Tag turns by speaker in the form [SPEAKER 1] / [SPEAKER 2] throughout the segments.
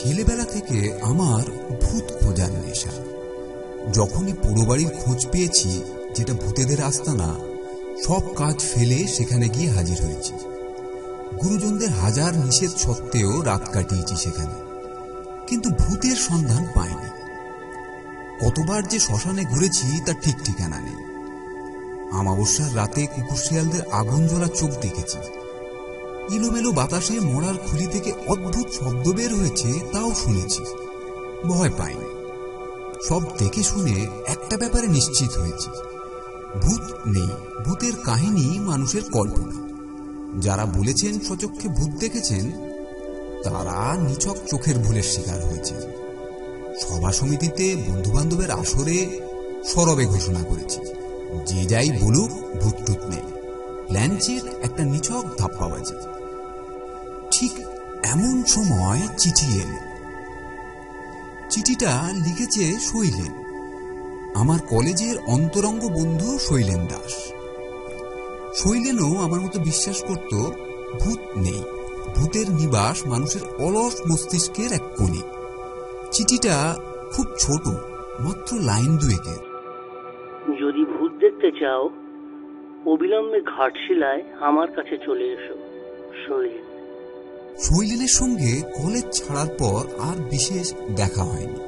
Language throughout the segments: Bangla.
[SPEAKER 1] ছেলেবেলা থেকে আমার ভূত খোঁজার নেশা। যখনই পুরো বাড়ির খোঁজ পেয়েছি যেটা ভূতেদের আস্তানা, সব কাজ ফেলে সেখানে গিয়ে হাজির হয়েছি। গুরুজনদের হাজার নিষেধ সত্ত্বেও রাত কাটিয়েছি সেখানে, কিন্তু ভূতের সন্ধান পাইনি। কতবার যে শ্মশানে ঘুরেছি তার ঠিক ঠিকানা নেই। আমাবস্যার রাতে কুকুর শিয়ালদের আগুন জ্বলা চোখ দেখেছি। ইলোমেলো বাতাসে মরার খুলি থেকে অদ্ভুত শব্দ বের হয়েছে, তাও শুনেছি। ভয় পাইনি। সব দেখে শুনে একটা ব্যাপারে নিশ্চিত হয়েছি, ভূত নেই। ভূতের কাহিনী মানুষের কল্পনা। যারা বলেছেন স্বচক্ষে ভূত দেখেছেন, তারা নিছক চোখের ভুলের শিকার হয়েছে। সভা সমিতিতে, বন্ধু বান্ধবের আসরে সরবে ঘোষণা করেছি, যে যাই বলুক ভূত টুত নেই। প্ল্যানচিট একটা নিছক ধাপ্পাবাজি। ঠিক এমন সময় চিঠি এলো। চিঠিটা লিখেছে শৈলেন, আমার কলেজের অন্তরঙ্গ বন্ধু শৈলেন দাস। শৈলেনও আমার মতো বিশ্বাস করত ভূত নেই। ভূতের নিবাস মানুষের অলস মস্তিষ্কের এক কোণে। চিঠিটা খুব ছোট, মাত্র লাইন দুয়েকের।
[SPEAKER 2] যদি ভূত দেখতে চাও, অবিলম্বে ঘাটশিলায় আমার কাছে চলে এসো, শৈলেন।
[SPEAKER 1] শৈলেনের সঙ্গে কলেজ ছাড়ার পর আর বিশেষ দেখা হয়নি।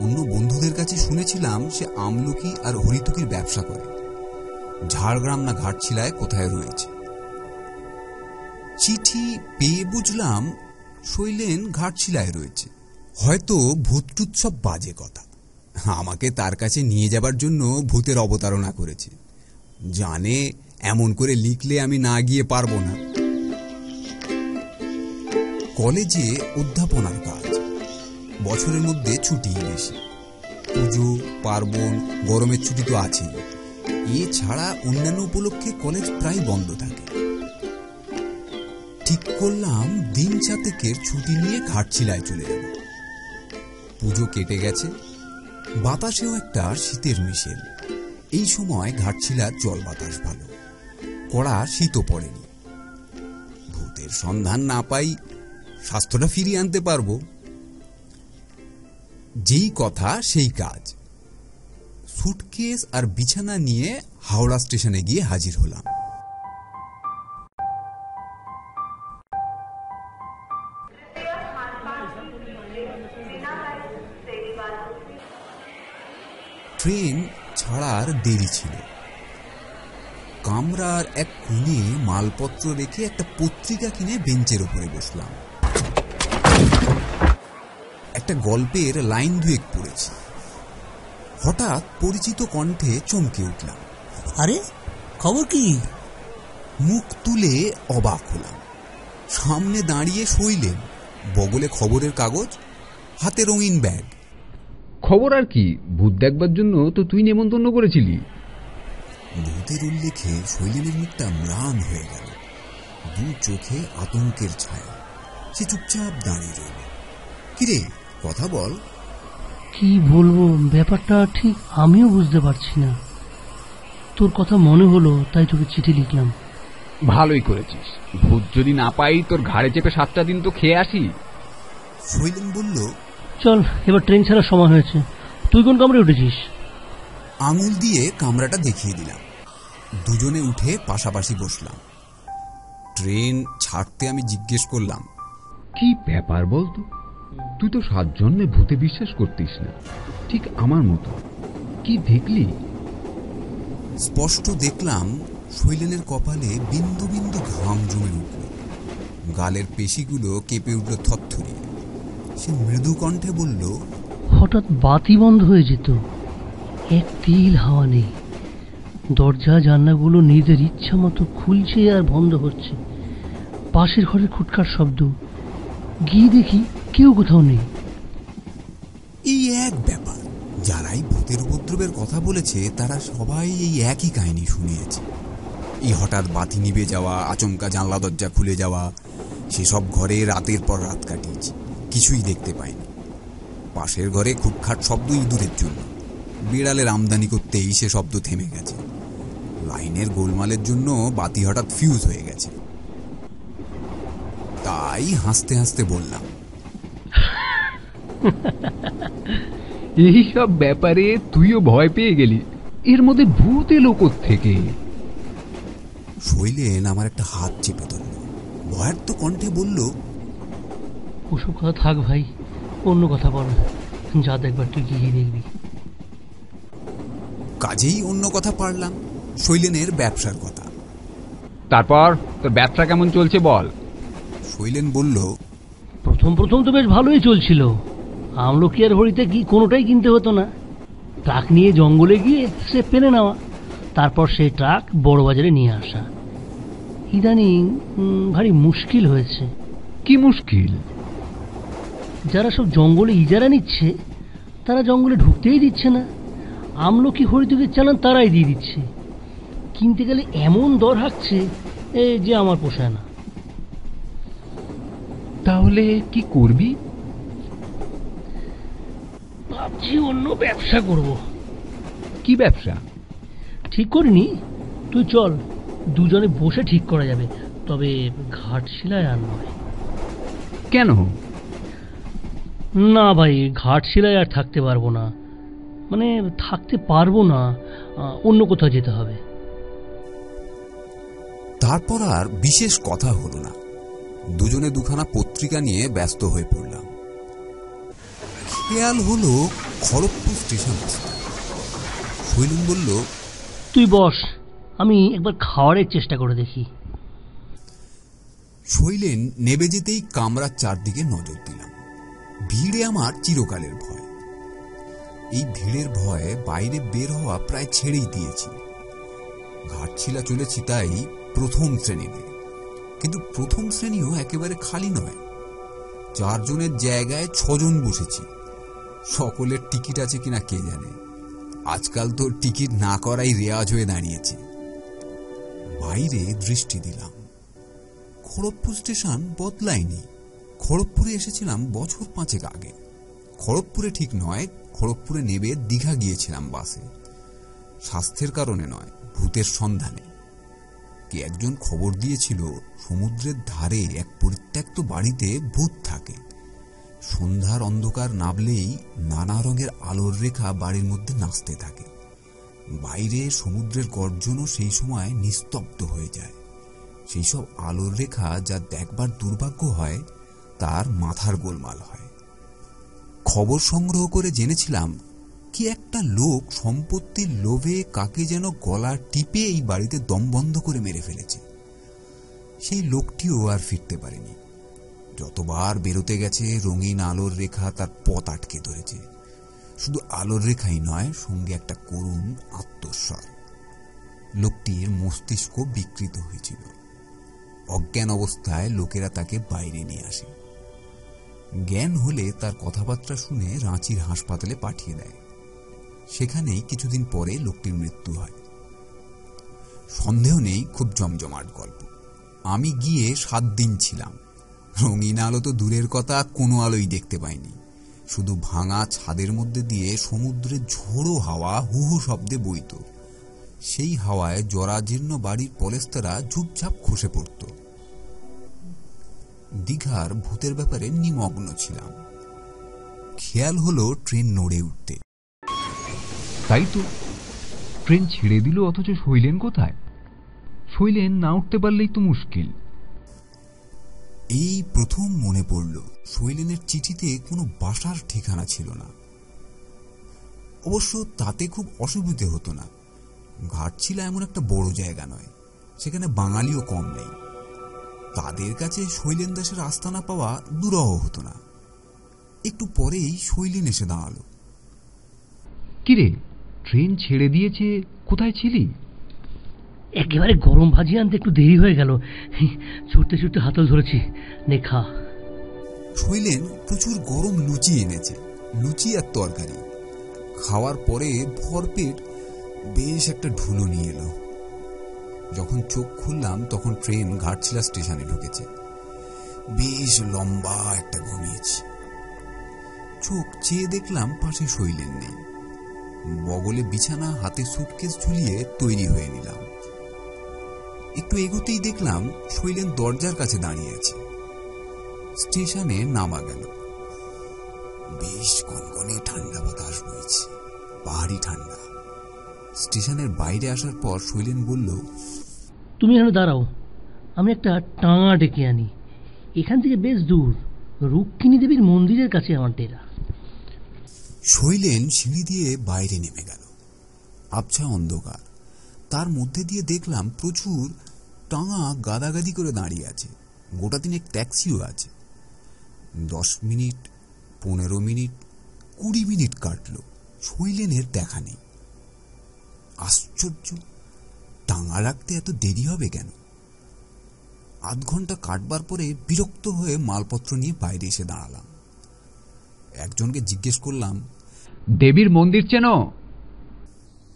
[SPEAKER 1] অন্য বন্ধুদের কাছে শুনেছিলাম সে আমলকি আর হরিতকির ব্যবসা করে। ঝাড়গ্রাম না ঘাটশিলায় কোথায় রয়েছে। চিঠি পেয়ে বুঝলাম শৈলেন ঘাটশিলায় রয়েছে। হয়তো ভূতটুত সব বাজে কথা। আমাকে তার কাছে নিয়ে যাবার জন্য ভূতের অবতারণা করেছে। জানে এমন করে লিখলে আমি না গিয়ে পারবো না। কলেজে অধ্যাপনার কাজ, বছরের মধ্যে ছুটি বেশি। পুজো পার্বণ, গরমের ছুটি তো আছেই। এছাড়া অন্যান্য উপলক্ষে কলেজ প্রায় বন্ধ থাকে। ঠিক করলাম দিন 7 ছুটি নিয়ে ঘাটশিলায় চলে যাব। পুজো কেটে গেছে, বাতাসেও একটা শীতের মিশেল। এই সময় ঘাটশিলার জল বাতাস ভালো, কড়া শীতও পড়েনি। ভূতের সন্ধান না পাই, স্বাস্থ্যটা ফিরিয়ে আনতে পারবো। যেই কথা সেই কাজ। সুটকেস আর বিছানা নিয়ে হাওড়া স্টেশনে গিয়ে হাজির হলাম। ট্রেন ছাড়ার দেরি ছিল। কামরার এক কোণে মালপত্র রেখে একটা পত্রিকা কিনে বেঞ্চের উপরে বসলাম। একটা গল্পের লাইন দুয়েক পড়েছি। হঠাৎ পরিচিত কণ্ঠে চমকে উঠলাম।
[SPEAKER 3] আরে খবর কি?
[SPEAKER 1] মুখ তুলে অবাক হলাম। সামনে দাঁড়িয়ে শৈলেন, বগলে খবরের কাগজ, হাতে রঙিন ব্যাগ।
[SPEAKER 4] খবর আর কি, ভূত দেখবার জন্য তো তুই নেমন্তন্ন করেছিলি।
[SPEAKER 1] ভূতের উল্লেখে শৈলেনের মুখটা ম্লান হয়ে গেল, দু চোখে আতঙ্কের ছায়া। সে চুপচাপ দাঁড়িয়ে রইল। কিরে, কথা বল।
[SPEAKER 3] কি বলবো, ব্যাপারটা ঠিক আমিও বুঝতে পারছি না। তোর কথা মনে হলো তাই তোকে চিঠি লিখলাম।
[SPEAKER 4] ভালোই করেছিস। ভূত যদি না পাই তোর ঘাড়ে চেপে 7টা দিন তো খেয়ে আসি।
[SPEAKER 1] শৈলেন বলল,
[SPEAKER 3] চল এবার ট্রেন ছাড়ার সময় হয়েছে। তুই কোন কামরে উঠেছিস?
[SPEAKER 1] আঙুল দিয়ে কামরাটা দেখিয়ে দিলাম। দুজনে উঠে পাশাপাশি বসলাম। ট্রেন ছাড়তে আমি জিজ্ঞেস করলাম,
[SPEAKER 4] কি ব্যাপার বলতো? তুই তো 7 জন্মে ভূতে বিশ্বাস করতিস না, ঠিক আমার মতো। কি দেখলি?
[SPEAKER 1] স্পষ্ট দেখলাম শৈলেনের কপালে বিন্দু বিন্দু ঘাম জমে উঠল। গালের পেশিগুলো কেঁপে উঠল থরথরিয়ে। সে মৃদু কণ্ঠে বলল,
[SPEAKER 3] হঠাৎ বাতি বন্ধ হয়ে যেত, এক তিল হাওয়া নেই। দরজা জানলাগুলো নিজের ইচ্ছা মতো খুলছে আর বন্ধ হচ্ছে। পাশের ঘরের খুটখাট শব্দ। গিয়ে দেখি কেউ কোথাও নেই।
[SPEAKER 1] এই এক ব্যাপার। যারাই ভূতের উপদ্রবের কথা বলেছে তারা সবাই এই একই কাহিনী শুনিয়েছে। এই হঠাৎ বাতি নিভে যাওয়া, আচমকা জানলা দরজা খুলে যাওয়া। সেসব ঘরে রাতের পর রাত কাটিয়েছি, কিছুই দেখতে পাইনি। পাশের ঘরে খুটখাট শব্দ ইঁদুরের জন্য। বিড়ালের আমদানি করতেই সে শব্দ থেমে গেছে। লাইনের গোলমালের জন্য বাতি হঠাৎ ফিউজ হয়ে গেছে। তাই হাসতে হাসতে বললাম,
[SPEAKER 4] এই সব ব্যাপারে তুইও ভয় পেয়ে গেলি? এর মধ্যে ভূত এলো থেকে?
[SPEAKER 1] শৈলেন আমার একটা হাত চেপে ধরল, ভয়ার্ত কণ্ঠে বলল,
[SPEAKER 3] ওসব কথা থাক ভাই, অন্য কথা বল, যা দেখবার তুই গিয়ে দেখবি।
[SPEAKER 1] কাজেই অন্য কথা পারলাম, শৈলেনের ব্যবসার কথা।
[SPEAKER 4] তারপর তোর ব্যবসা কেমন চলছে বল।
[SPEAKER 1] শৈলেন বলল,
[SPEAKER 3] প্রথম প্রথম তো বেশ ভালোই চলছিল। আমলকি আর হরিতে কি কোনোটাই কিনতে হতো না। ট্রাক নিয়ে জঙ্গলে গিয়ে সে পেনে নেওয়া, তারপর সেই ট্রাক বড় বাজারে নিয়ে আসা। ইদানিং ভারী মুশকিল হয়েছে।
[SPEAKER 4] কি মুশকিল?
[SPEAKER 3] যারা সব জঙ্গলে ইজারা নিচ্ছে তারা জঙ্গলে ঢুকতেই দিচ্ছে না। আমলকি হরিতকের চালান তারাই দিয়ে দিচ্ছে। কিনতে গেলে এমন দর হাঁকছে যে আমার পোষায় না।
[SPEAKER 4] তাহলে কি করবি?
[SPEAKER 3] ভাবছি অন্য ব্যবসা করব।
[SPEAKER 4] কি ব্যবসা?
[SPEAKER 3] ঠিক করিনি, তুই চল, দুজনে বসে ঠিক করা যাবে। তবে ঘাটশিলায় আর নয়।
[SPEAKER 4] কেন?
[SPEAKER 3] না ভাই, ঘাটশিলায় আর থাকতে পারবো না। মানে থাকতে পারবো না, অন্য কোথাও যেতে হবে।
[SPEAKER 1] তারপর আর বিশেষ কথা হলো না। দুজনে দুখানা পত্রিকা নিয়ে ব্যস্ত হয়ে পড়লাম। খেয়াল হলো খড়গপুর স্টেশন আসছে। শৈলেন বলল,
[SPEAKER 3] তুই বস, আমি একবার খাওয়ারের চেষ্টা করে দেখি।
[SPEAKER 1] শৈলেন নেবে যেতেই কামরার চারদিকে নজর দিলাম। ভিড়ে আমার চিরকালের ভয়। এই ভিড়ের ভয়ে বাইরে বের হওয়া প্রায় ছেড়েই দিয়েছি। ঘাটশিলা চলেছি তাই প্রথম শ্রেণীতে, কিন্তু প্রথম শ্রেণীও একেবারে খালি নয়। 4 জনের জায়গায় 6 জন বসেছি। সকলের টিকিট আছে কিনা কে জানে। আজকাল তো টিকিট না করাই রেওয়াজ হয়ে দাঁড়িয়েছে। বাইরে দৃষ্টি দিলাম। খড়গপুর স্টেশন বদলায়নি। খড়গপুরে এসেছিলাম বছর 5 আগে। খড়গপুরে ঠিক নয়, খড়গপুরে নেবে দীঘা গিয়েছিলাম বাসে। স্বাস্থ্যের কারণে নয়, ভূতের সন্ধানে। কে একজন খবর দিয়েছিল সমুদ্রের ধারে এক পরিত্যক্ত বাড়িতে ভূত থাকে। সন্ধ্যার অন্ধকার নামলেই নানা রঙের আলোর রেখা বাড়ির মধ্যে নাচতে থাকে। বাইরে সমুদ্রের গর্জনও সেই সময় নিস্তব্ধ হয়ে যায়। সেই সব আলোর রেখা যা দেখবার দুর্ভাগ্য হয়, তার মাথার গোলমাল হয়। খবর সংগ্রহ করে জেনেছিলাম কি একটা লোক সম্পত্তির লোভে কাকে যেন গলা টিপে এই বাড়িতে দম বন্ধ করে মেরে ফেলেছে। সেই লোকটিও আর ফিরতে পারেনি। যতবার বেরোতে গেছে রঙিন আলোর রেখা তার পথ আটকে ধরেছে। শুধু আলোর রেখাই নয়, সঙ্গে একটা করুণ আত্মস্বর। লোকটির মস্তিষ্ক বিকৃত হয়েছিল। অজ্ঞান অবস্থায় লোকেরা তাকে বাইরে নিয়ে আসে। জ্ঞান হলে তার কথাবার্তা শুনে রাঁচির হাসপাতালে পাঠিয়ে দেয়। সেখানেই কিছুদিন পরে লোকটির মৃত্যু হয়। সন্দেহ নেই খুব জমজমাট গল্প। আমি গিয়ে 7 দিন ছিলাম। রঙিন আলো তো দূরের কথা, কোনো আলোই দেখতে পাইনি। শুধু ভাঙা ছাদের মধ্যে দিয়ে সমুদ্রের ঝোড়ো হাওয়া হু হু শব্দে বইত। সেই হাওয়ায় জরাজীর্ণ বাড়ির পলেস্তারা ঝুপঝাপ খসে পড়ত। দীঘার ভূতের ব্যাপারে নিমগ্ন ছিলাম। খেয়াল হলো ট্রেন নড়ে উঠতে।
[SPEAKER 4] তাই তো, ট্রেন ছেড়ে দিল, অথচ শৈলেন কোথায়? শৈলেন না উঠতে পারলেই তো মুশকিল।
[SPEAKER 1] এই প্রথম মনে পড়ল শৈলেনের চিঠিতে কোনো বাসার ঠিকানা ছিল না। অবশ্য তাতে খুব অসুবিধে হতো না। ঘাটশিলা এমন একটা বড় জায়গা নয়, সেখানে বাঙালিও কম নেই। তাদের কাছে শৈলেন দাসের আস্তানা পাওয়া দুরূহ হতো না। একটু পরেই শৈলেন এসে দাঁড়ালো।
[SPEAKER 4] কিরে, ট্রেন ছেড়ে দিয়েছে, কোথায় ছিলি?
[SPEAKER 3] একেবারে গরম ভাজি আনতে একটু দেরি হয়ে গেল, ছুটতে ছুটতে হাতল ধরেছি, নে খা।
[SPEAKER 1] শৈলেন প্রচুর গরম লুচি এনেছে, লুচি আর তরকারি। খাওয়ার পরে ভরপেট বেশ একটা ঢুলো নিয়ে এলো। যখন চোখ খুললাম তখন ট্রেন ঘাটশিলা স্টেশনে ঢুকেছে। বেশ লম্বা একটা ঘুমিয়েছি। চোখ চেয়ে দেখলাম পাশে শৈলেন নেই। বগলে বিছানা, হাতে সুটকেস ঝুলিয়ে তৈরি হয়ে নিলাম। একটু এগোতেই দেখলাম শৈলেন দরজার কাছে দাঁড়িয়ে আছে। স্টেশনে নামা গেল। বেশ কনকনে ঠান্ডা বাতাস বইছে, পাহাড়ি ঠান্ডা। স্টেশনের বাইরে আসার পর শৈলেন বলল,
[SPEAKER 3] তুমি এখানে দাঁড়াও, আমি একটা টাঙা ডেকে আনি। এখান থেকে বেশ দূর, রুক্মিণী দেবীর মন্দিরের কাছে আমার ডেরা।
[SPEAKER 1] শৈলেন সিঁড়ি দিয়ে বাইরে নেমে গেল। আবছা অন্ধকার, তার মধ্যে দিয়ে দেখলাম প্রচুর টাঙা গাদাগাদি করে দাঁড়িয়ে আছে। গোটা দিনের ট্যাক্সিও আছে। 10 মিনিট, 15 মিনিট, 20 মিনিট কাটল, শৈলেনের দেখা নেই। আশ্চর্য, টাঙা রাখতে এত দেরি হবে কেন? আধ ঘন্টা কাটবার পরে বিরক্ত হয়ে মালপত্র নিয়ে বাইরে এসে দাঁড়ালাম। একজনকে জিজ্ঞেস করলাম,
[SPEAKER 4] দেবীর মন্দির চেনো?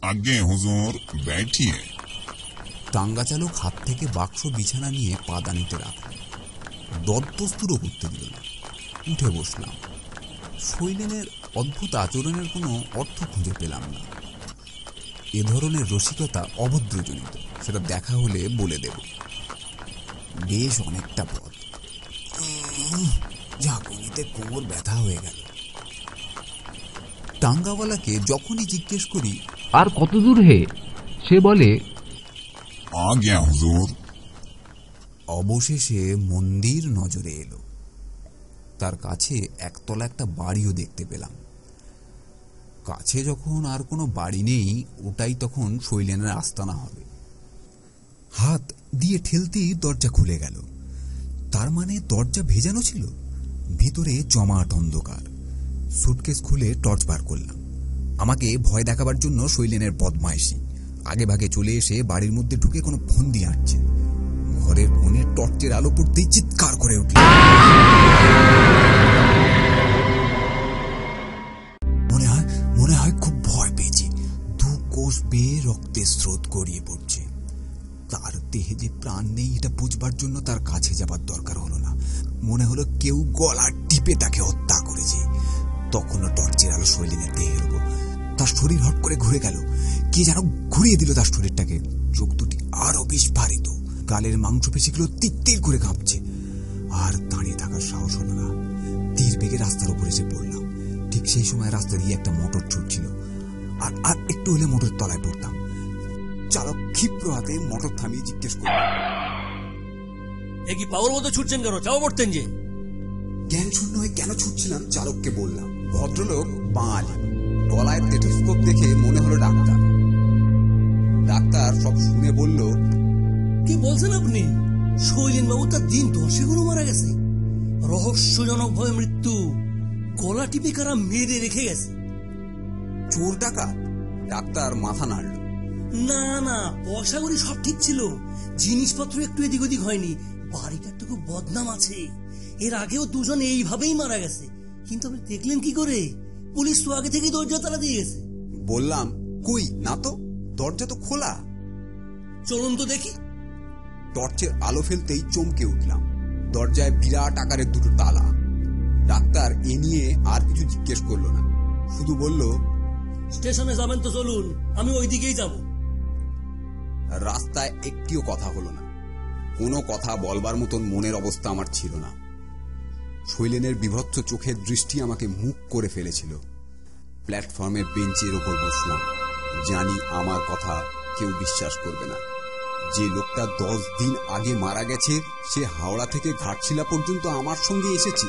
[SPEAKER 5] আজ্ঞে হুজুর, बैठिए।
[SPEAKER 1] টাঙ্গা চালক হাত থেকে বাক্স বিছানা নিয়ে পাদানিতে রাখল। দরদস্তুরও করতে দিল না। উঠে বসলাম। শৈলেনের অদ্ভুত আচরণের কোনো অর্থ খুঁজে পেলাম না। এ ধরনের রসিকতা অভদ্রজনিত, সেটা দেখা হলে বলে দেব। বেশ অনেকটা পথ, ঝাঁকুনিতে কোমর ব্যথা হয়ে গেল। টাঙ্গাওয়ালাকে যখনই জিজ্ঞেস করি
[SPEAKER 4] আর কত দূর হে, সে বলে,
[SPEAKER 5] आ गया हुजूर।
[SPEAKER 1] অবশেষে মন্দির নজরে এলো। তার কাছে একতলা একটা বাড়িও দেখতে পেলাম। কাছে যখন আর কোনো বাড়ি নেই, ওটাই তখন শৈলেনের আস্তানা হবে। হাত দিয়ে ঠেলতেই দরজা খুলে গেল। তার মানে দরজা ভেজানো ছিল। ভিতরে জমাট অন্ধকার। সুটকেস খুলে টর্চ বার করলাম। আমাকে ভয় দেখাবার জন্য শৈলেনের বদমাইশি। আগে ভাগে চলে এসে বাড়ির মধ্যে ঢুকে কোনো ফন্দি আঁটছে। ঘরের কোণে টর্চের আলো পড়তেই চিৎকার করে উঠল। মনে হয় খুব ভয় পেয়েছি। 2 কোষ বেয়ে রক্তের স্রোত গড়িয়ে পড়ছে। তার দেহে যে প্রাণ নেই এটা বুঝবার জন্য তার কাছে যাবার দরকার হলো না। মনে হলো কেউ গলা টিপে তাকে হত্যা করেছে। তখনও টর্চের আলো শৈলেনের দেহের উপর। তার শরীর হট করে ঘুরে গেল। কে যেন ঘুরিয়ে দিল তার শরীরটাকে। চোখ দুটি আরো বিস্ফারিত, গালের মাংসপেশিগুলো তিত্তির করে কাঁপছে। আর দাঁড়িয়ে থাকার সাহস হলো না। তীর বেগে রাস্তার উপর এসে পড়লাম। ঠিক সেই সময় রাস্তা দিয়ে একটা মোটর ছুটছিল। আর একটু হলে মোটর তলায় পড়তাম। চালক ক্ষিপ্র হাতে মোটর থামিয়ে জিজ্ঞেস করল,
[SPEAKER 3] এ কি পাওয়ার মতো ছুটছেন কেন? চাও পড়তেন যে?
[SPEAKER 1] জ্ঞান শূন্য হয়ে কেন ছুটছিলাম চালককে বললাম। ভদ্রলোক বাঙালি, গলায় টেটোস্কোপ দেখে মনে হলো ডাক্তার। ডাক্তার সব শুনে বলল,
[SPEAKER 3] কি বলছেন আপনি? শৈলেন বাবু তার দিন 10 মারা গেছে। রহস্যজনক ভাবে মৃত্যু। গলা টিপে কারা মেরে রেখে গেছে।
[SPEAKER 1] চোর ডাকাত? ডাক্তার মাথা নাড়ল।
[SPEAKER 3] না না, পয়সা করি সব ঠিক ছিল, জিনিসপত্র একটু এদিক ওদিক হয়নি। বাড়িটা একটু খুব বদনাম আছে। এর আগেও 2 জন এইভাবেই মারা গেছে। কিন্তু আপনি দেখলেন কি করে? পুলিশ তো আগে থেকেই দরজা তালা দিয়ে গেছে।
[SPEAKER 1] বললাম, কই না তো, দরজা তো খোলা।
[SPEAKER 3] চলুন তো দেখি।
[SPEAKER 1] টর্চের আলো ফেলতেই চমকে উঠলাম। দরজায় বিরাট আকারের 2টো তালা। ডাক্তার এ নিয়ে আর কিছু জিজ্ঞেস করলো না, শুধু বলল,
[SPEAKER 3] স্টেশনে যাবেন তো চলুন, আমি ওই দিকেই যাব।
[SPEAKER 1] রাস্তায় একটিও কথা হলো না। কোনো কথা বলবার মতন মনের অবস্থা আমার ছিল না। শৈলেনের বিভৎস চোখের দৃষ্টি আমাকে মুখ করে ফেলেছিল। প্ল্যাটফর্মের বেঞ্চের ওপর বসলাম। জানি আমার কথা কেউ বিশ্বাস করবে না। যে লোকটা 10 দিন আগে মারা গেছে, সে হাওড়া থেকে ঘাটশিলা পর্যন্ত আমার সঙ্গে এসেছে।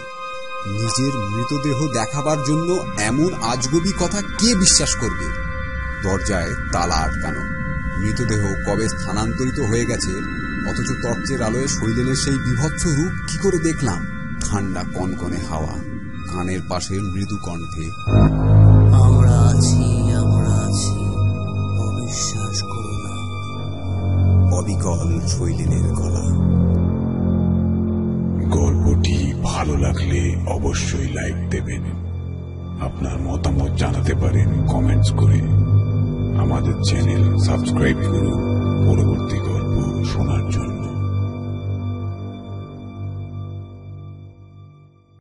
[SPEAKER 1] নিজের মৃতদেহ দেখাবার জন্য এমন আজগুবি কথা কে বিশ্বাস করবে? দরজায় তালা আটকানো। মৃতদেহ কবে স্থানান্তরিত হয়ে গেছে, অথচ টর্চের আলোয় শৈলেনের সেই বিভৎস রূপ কি করে দেখলাম? ঠান্ডা কনকনে হাওয়া, কানের পাশে মৃদু কণ্ঠে,
[SPEAKER 3] আমরা আছি, অবিশ্বাস করো না।
[SPEAKER 1] অবিকল শৈলেনের গলা।
[SPEAKER 5] গল্পটি ভালো লাগলে অবশ্যই লাইক দেবেন। আপনার মতামত জানাতে পারেন কমেন্টস করে। আমাদের চ্যানেল সাবস্ক্রাইব করুন পরবর্তী গল্প শোনার জন্য।